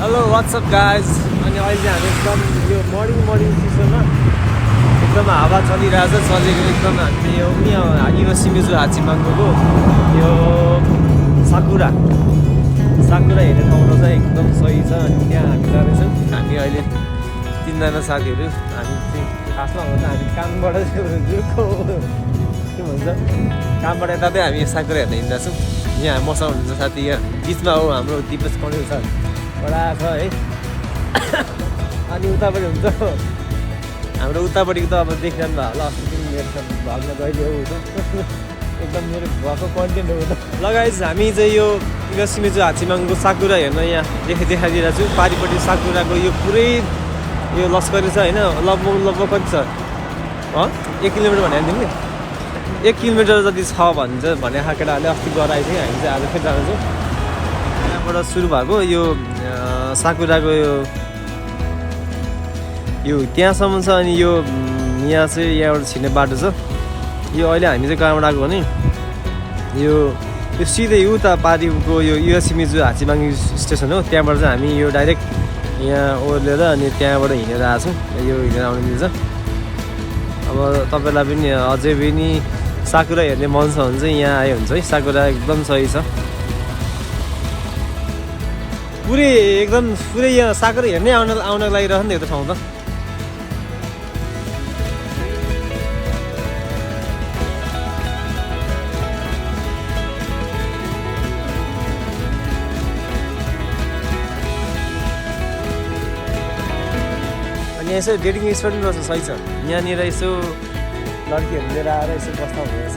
hello WhatsApp guys अनि अहिले हामी एकदम यो मर्निङ चिसोमा एकदम हावा चलिरहेछ चलेको एकदम हामीले यो युएसिमिजु हाचिमाङ्गोको यो साकुरा हेर्ने ठाउँ रहेछ एकदम सही छ अनि त्यहाँ हामी जाँदैछौँ हामी अहिले 3जना साथीहरू हामी चाहिँ खासमा भन्दा हामी कामबाट के भन्छ कामबाट यता चाहिँ हामी साकुरा हेर्न हिँड्दा छौँ यहाँ मसँग हुनुहुन्छ साथी यहाँ बिचमा हो हाम्रो दिपेश कौडेल सर बडा छ है अनि उतापट्टि हुन्छ हाम्रो उतापट्टिको त अब देखिरहनु भयो होला अस्ति पनि मेरो भगमा जहिले हो एकदम मेरो भएको कन्टेन्ट हो त लगाइज हामी चाहिँ यो युएसिमिजु हाचिमाङ्गोको साकुरा हेर्न यहाँ देखाइदिएको छु पारिपट्टि साकुराको यो पुरै यो लस्करी छ होइन लगभग कति छ 1 किलोमिटर भनेर थियौँ नि 1 किलोमिटर जति छ भन्छ भने केटाहरूले अस्ति गराएको थियो हामी चाहिँ आज फेरि जान्छौँ यहाँबाट सुरु भएको यो साकुराको यो त्यहाँसम्म छ अनि यो यहाँ चाहिँ यहाँबाट छिर्ने बाटो छ यो अहिले हामी चाहिँ कहाँबाट आएको भने यो सिधै उता पारिको यो युएसिमिजु हाचिमाङ्गो स्टेसन हो त्यहाँबाट चाहिँ हामी यो डाइरेक्ट यहाँ ओर्लेर अनि त्यहाँबाट हिँडेर आएको छौँ यो हिँडेर आउनु मिल्छ अब तपाईँलाई पनि अझै पनि साकुरा हेर्ने मन छ भने चाहिँ यहाँ आयो हुन्छ है साकुरा एकदम सही छ पुरै यहाँ साकुरा हेर्नै आउनको लागि रहेछ नि त यो ठाउँ त अनि यसो डेटिङ स्पट पनि रहेछ सही छ यहाँनिर यसो लड्कीहरू लिएर आएर यसो बस्दा हुँदैछ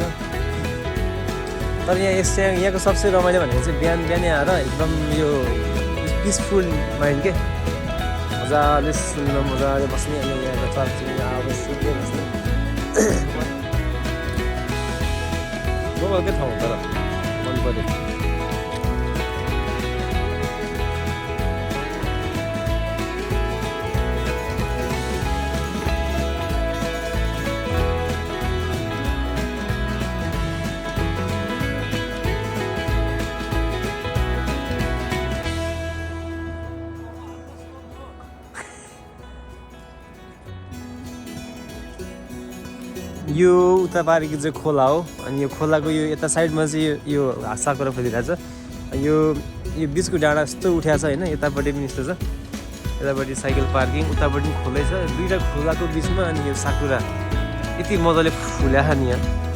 तर यहाँको सबसे रमाइलो भनेको चाहिँ बिहानै आएर एकदम यो पिसफुल माइन्ड के मजाले सुन्न मजाले बस्ने अनि यहाँको चर्चिने आवाज सुन्दै बस्ने गोवाकै ठाउँ तर मन पऱ्यो यो उता पारिको चाहिँ खोला हो अनि यो खोलाको यो यता साइडमा चाहिँ यो साकुरा फुलिरहेछ यो बिचको डाँडा यस्तो उठ्याएको छ होइन यतापट्टि पनि यस्तो छ यतापट्टि साइकल पार्किङ उतापट्टि पनि खोलै छ दुईवटा खोलाको बिचमा अनि यो साकुरा यति मजाले फुल्याएको नि यहाँ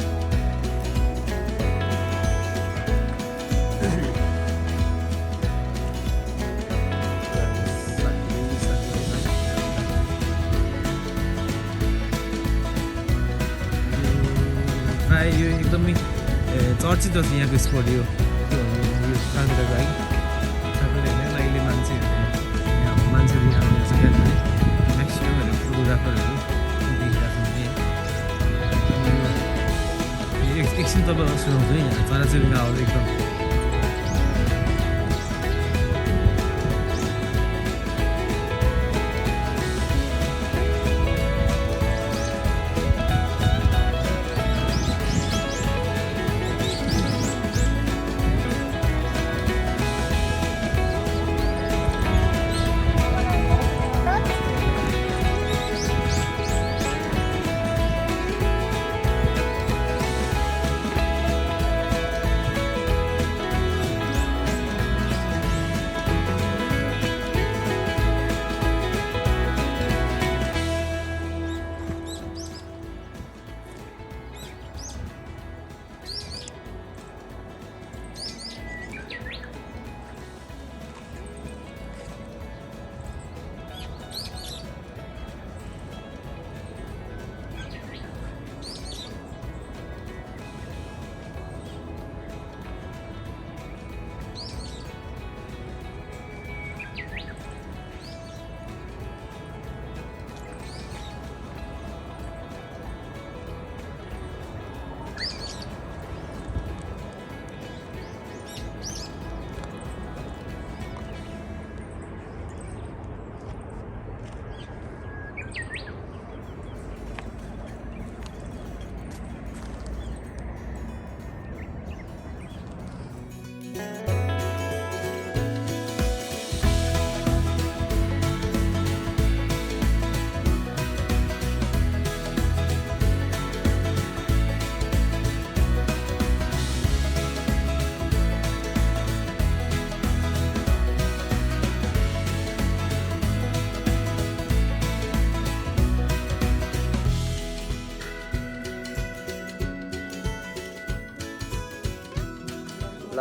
यो एकदमै चर्चित छ यहाँको स्पोट यो साकुराको लागि साकुरा हेर्ने लागि मान्छेहरू यहाँ आउने छ बिहान भने म्याक्सिममहरू फोटोग्राफरहरू देखिरहेको छ एकछिन तपाईँलाई सुनाउँछु है यहाँ चराचुरुङ्गी आवाज एकदम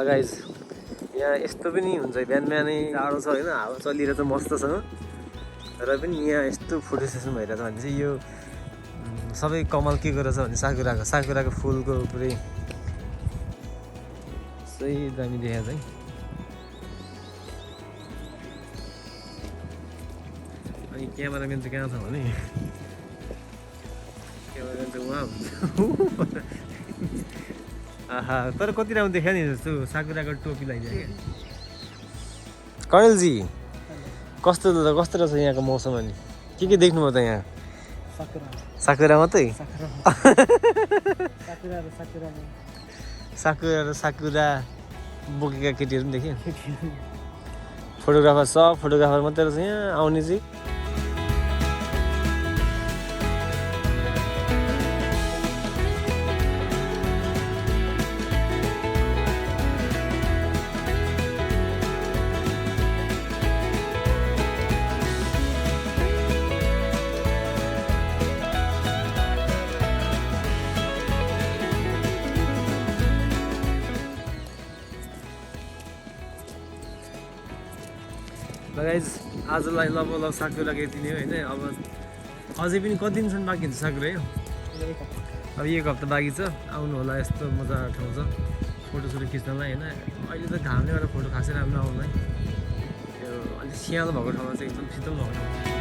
गाइज यहाँ यस्तो पनि हुन्छ बिहान बिहानै जाडो छ होइन हावा चलिरहेछ मस्तसँग र पनि यहाँ यस्तो फोटो सेसन भइरहेछ भने चाहिँ यो सबै कमल के गरेछ भने साकुराको फुलको पुरै सही दामी देखाएको छ है अनि क्यामेराम्यान चाहिँ कहाँ छ भने क्यामेराम्यान चाहिँ उहाँ हुन्छ आहा तर कति राम्रो देखा नि जस्तो साकुराको टोपी लगाइदियो क्या कणेलजी कस्तो रहेछ यहाँको मौसम अनि के देख्नुभयो त यहाँ साकुरा मात्रै साकुरा बोकेका केटीहरू पनि देखेँ फोटोग्राफर मात्रै रहेछ यहाँ आउने चाहिँ गाइज आजलाई लगभग साकुरा यति नै हो होइन अब अझै पनि कति दिनसम्म बाँकी हुन्छ साकुरा है अब 1 हप्ता बाँकी छ आउनु होला यस्तो मजा ठाउँ छ फोटोसोटो खिच्नलाई होइन अहिले त घामले गर्दा फोटो खासै राम्रो आउँदैन यो अलिक सियाँलो भएको ठाउँमा चाहिँ एकदम शीतल भएको ठाउँ